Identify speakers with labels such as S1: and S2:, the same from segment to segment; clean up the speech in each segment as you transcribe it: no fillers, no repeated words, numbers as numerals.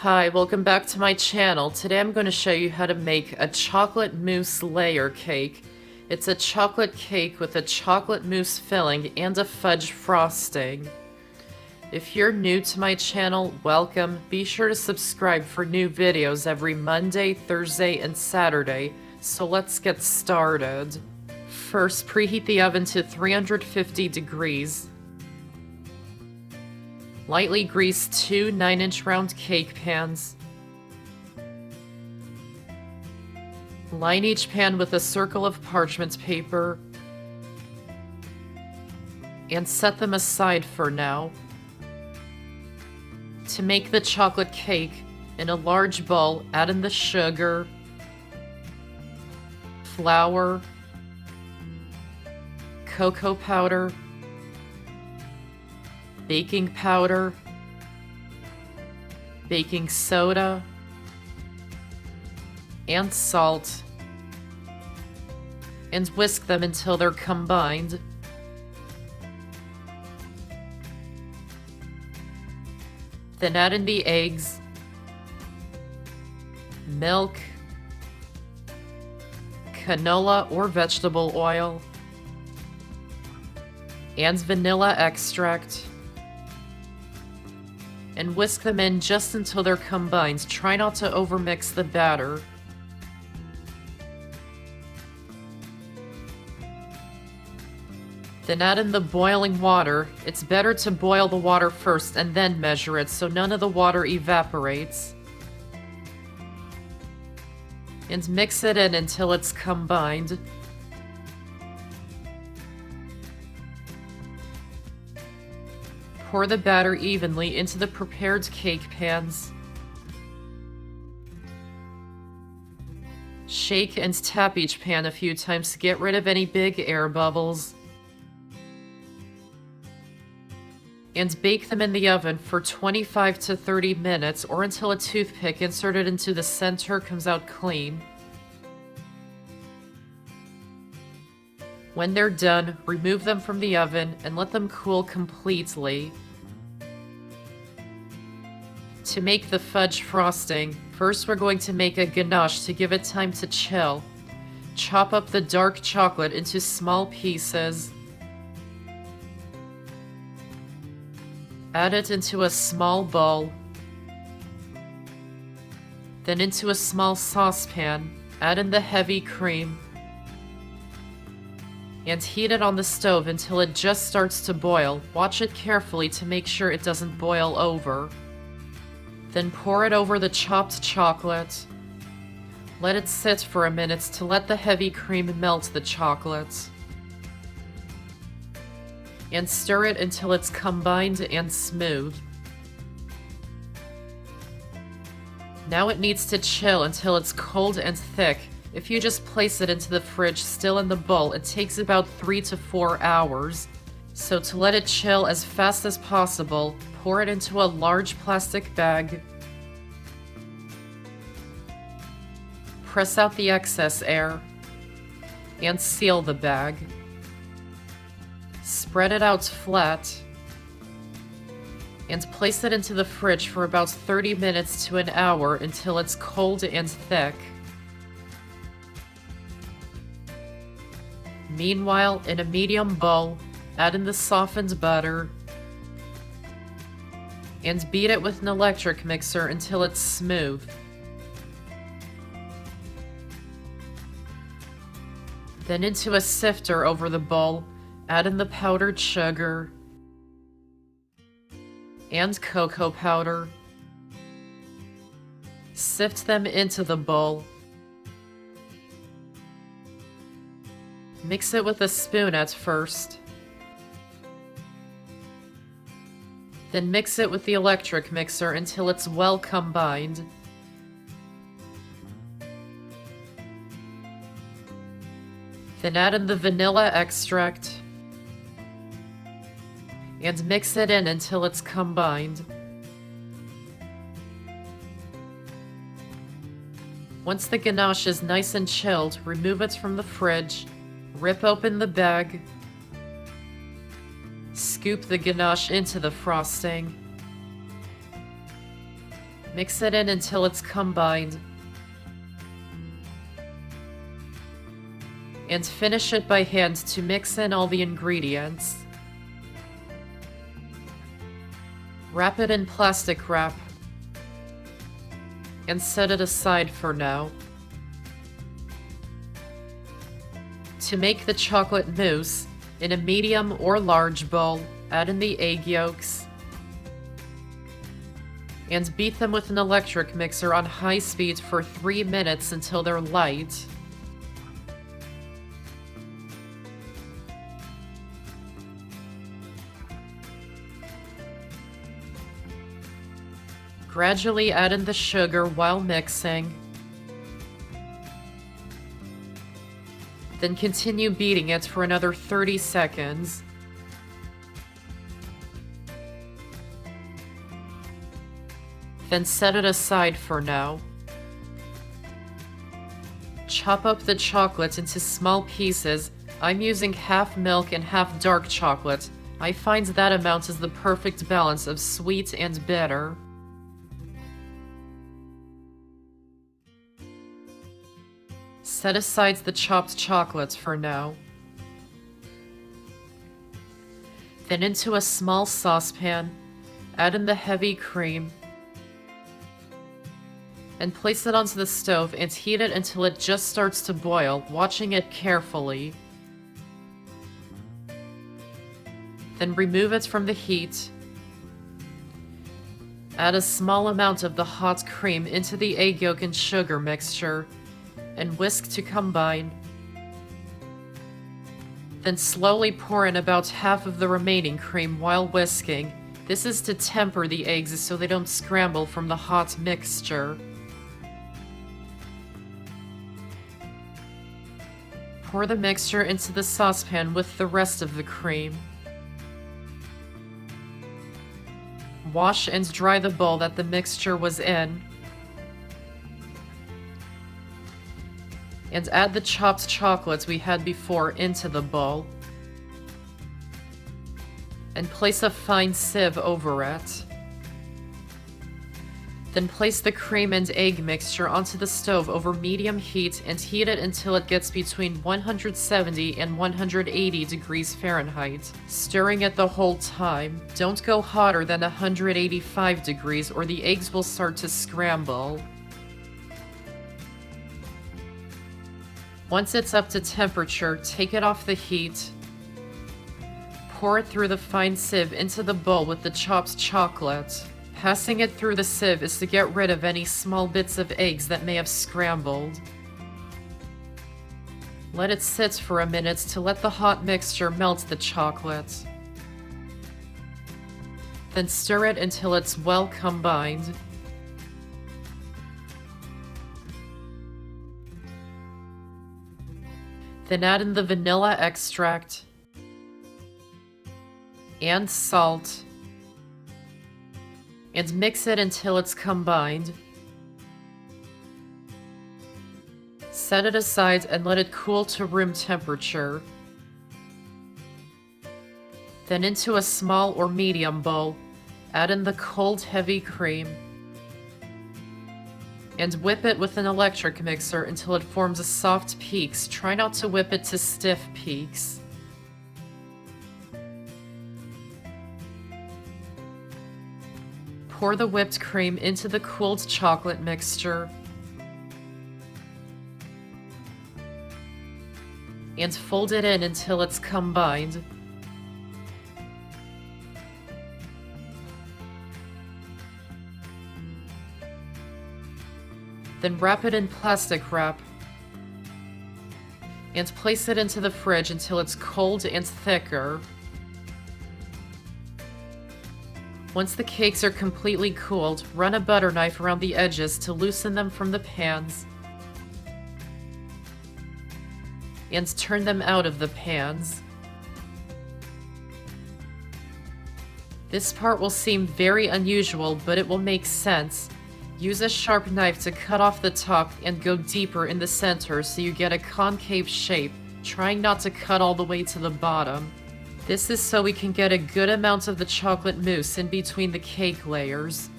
S1: Hi, welcome back to my channel. Today I'm going to show you how to make a chocolate mousse layer cake. It's a chocolate cake with a chocolate mousse filling and a fudge frosting. If you're new to my channel, welcome. Be sure to subscribe for new videos every Monday, Thursday, and Saturday. So let's get started. First, preheat the oven to 350 degrees. Lightly grease two 9-inch round cake pans. Line each pan with a circle of parchment paper and set them aside for now. To make the chocolate cake, in a large bowl, add in the sugar, flour, cocoa powder, baking powder, baking soda, and salt, and whisk them until they're combined. Then add in the eggs, milk, canola or vegetable oil, and vanilla extract, and whisk them in just until they're combined. Try not to overmix the batter. Then add in the boiling water. It's better to boil the water first and then measure it so none of the water evaporates. And mix it in until it's combined. Pour the batter evenly into the prepared cake pans. Shake and tap each pan a few times to get rid of any big air bubbles. And bake them in the oven for 25 to 30 minutes or until a toothpick inserted into the center comes out clean. When they're done, remove them from the oven and let them cool completely. To make the fudge frosting, first we're going to make a ganache to give it time to chill. Chop up the dark chocolate into small pieces. Add it into a small bowl. Then into a small saucepan, add in the heavy cream. And heat it on the stove until it just starts to boil. Watch it carefully to make sure it doesn't boil over. Then pour it over the chopped chocolate. Let it sit for a minute to let the heavy cream melt the chocolate. And stir it until it's combined and smooth. Now it needs to chill until it's cold and thick. If you just place it into the fridge still in the bowl, it takes about 3 to 4 hours. So to let it chill as fast as possible, pour it into a large plastic bag. Press out the excess air and seal the bag. Spread it out flat and place it into the fridge for about 30 minutes to an hour until it's cold and thick. Meanwhile, in a medium bowl, add in the softened butter and beat it with an electric mixer until it's smooth. Then into a sifter over the bowl, add in the powdered sugar and cocoa powder. Sift them into the bowl. Mix it with a spoon at first. Then mix it with the electric mixer until it's well combined. Then add in the vanilla extract and mix it in until it's combined. Once the ganache is nice and chilled, remove it from the fridge. Rip open the bag. Scoop the ganache into the frosting. Mix it in until it's combined. And finish it by hand to mix in all the ingredients. Wrap it in plastic wrap and set it aside for now. To make the chocolate mousse, in a medium or large bowl, add in the egg yolks and beat them with an electric mixer on high speed for 3 minutes until they're light. Gradually add in the sugar while mixing. Then continue beating it for another 30 seconds. Then set it aside for now. Chop up the chocolate into small pieces. I'm using half milk and half dark chocolate. I find that amount is the perfect balance of sweet and bitter. Set aside the chopped chocolate for now. Then into a small saucepan, add in the heavy cream and place it onto the stove and heat it until it just starts to boil, watching it carefully. Then remove it from the heat. Add a small amount of the hot cream into the egg yolk and sugar mixture and whisk to combine. Then slowly pour in about half of the remaining cream while whisking. This is to temper the eggs so they don't scramble from the hot mixture. Pour the mixture into the saucepan with the rest of the cream. Wash and dry the bowl that the mixture was in. And add the chopped chocolates we had before into the bowl. And place a fine sieve over it. Then place the cream and egg mixture onto the stove over medium heat and heat it until it gets between 170 and 180 degrees Fahrenheit, stirring it the whole time. Don't go hotter than 185 degrees or the eggs will start to scramble. Once it's up to temperature, take it off the heat. Pour it through the fine sieve into the bowl with the chopped chocolate. Passing it through the sieve is to get rid of any small bits of eggs that may have scrambled. Let it sit for a minute to let the hot mixture melt the chocolate. Then stir it until it's well combined. Then add in the vanilla extract and salt and mix it until it's combined. Set it aside and let it cool to room temperature. Then into a small or medium bowl, add in the cold heavy cream and whip it with an electric mixer until it forms a soft peaks. Try not to whip it to stiff peaks. Pour the whipped cream into the cooled chocolate mixture and fold it in until it's combined. Then wrap it in plastic wrap and place it into the fridge until it's cold and thicker. Once the cakes are completely cooled, run a butter knife around the edges to loosen them from the pans and turn them out of the pans. This part will seem very unusual, but it will make sense. Use a sharp knife to cut off the top and go deeper in the center so you get a concave shape, trying not to cut all the way to the bottom. This is so we can get a good amount of the chocolate mousse in between the cake layers.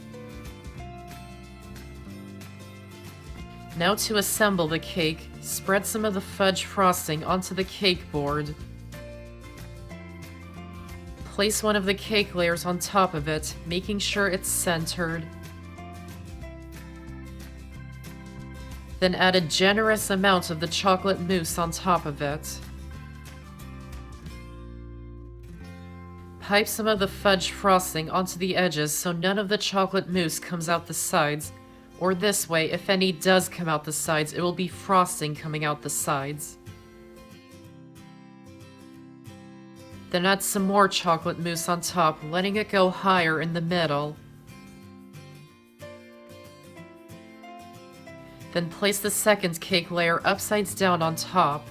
S1: Now to assemble the cake, spread some of the fudge frosting onto the cake board. Place one of the cake layers on top of it, making sure it's centered. Then add a generous amount of the chocolate mousse on top of it. Pipe some of the fudge frosting onto the edges so none of the chocolate mousse comes out the sides, or this way, if any does come out the sides, it will be frosting coming out the sides. Then add some more chocolate mousse on top, letting it go higher in the middle. Then place the second cake layer upside down on top.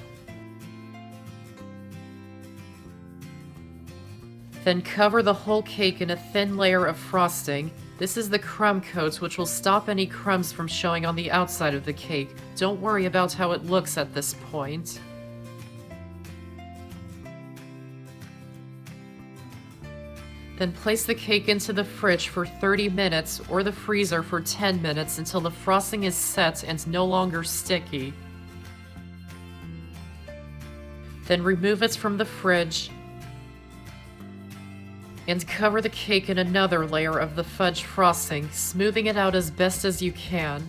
S1: Then cover the whole cake in a thin layer of frosting. This is the crumb coat, which will stop any crumbs from showing on the outside of the cake. Don't worry about how it looks at this point. Then place the cake into the fridge for 30 minutes or the freezer for 10 minutes until the frosting is set and no longer sticky. Then remove it from the fridge and cover the cake in another layer of the fudge frosting, smoothing it out as best as you can.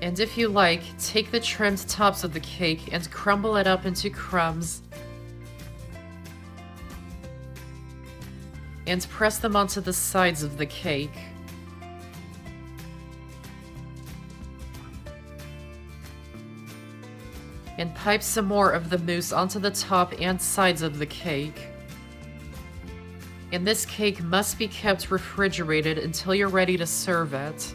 S1: And if you like, take the trimmed tops of the cake and crumble it up into crumbs. And press them onto the sides of the cake. And pipe some more of the mousse onto the top and sides of the cake. And this cake must be kept refrigerated until you're ready to serve it.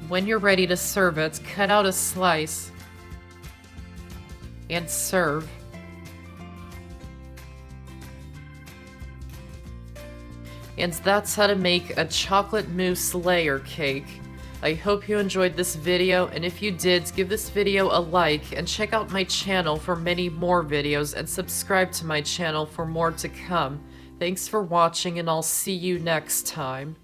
S1: When you're ready to serve it, cut out a slice and serve. And that's how to make a chocolate mousse layer cake. I hope you enjoyed this video, and if you did, give this video a like and check out my channel for many more videos and subscribe to my channel for more to come. Thanks for watching, and I'll see you next time.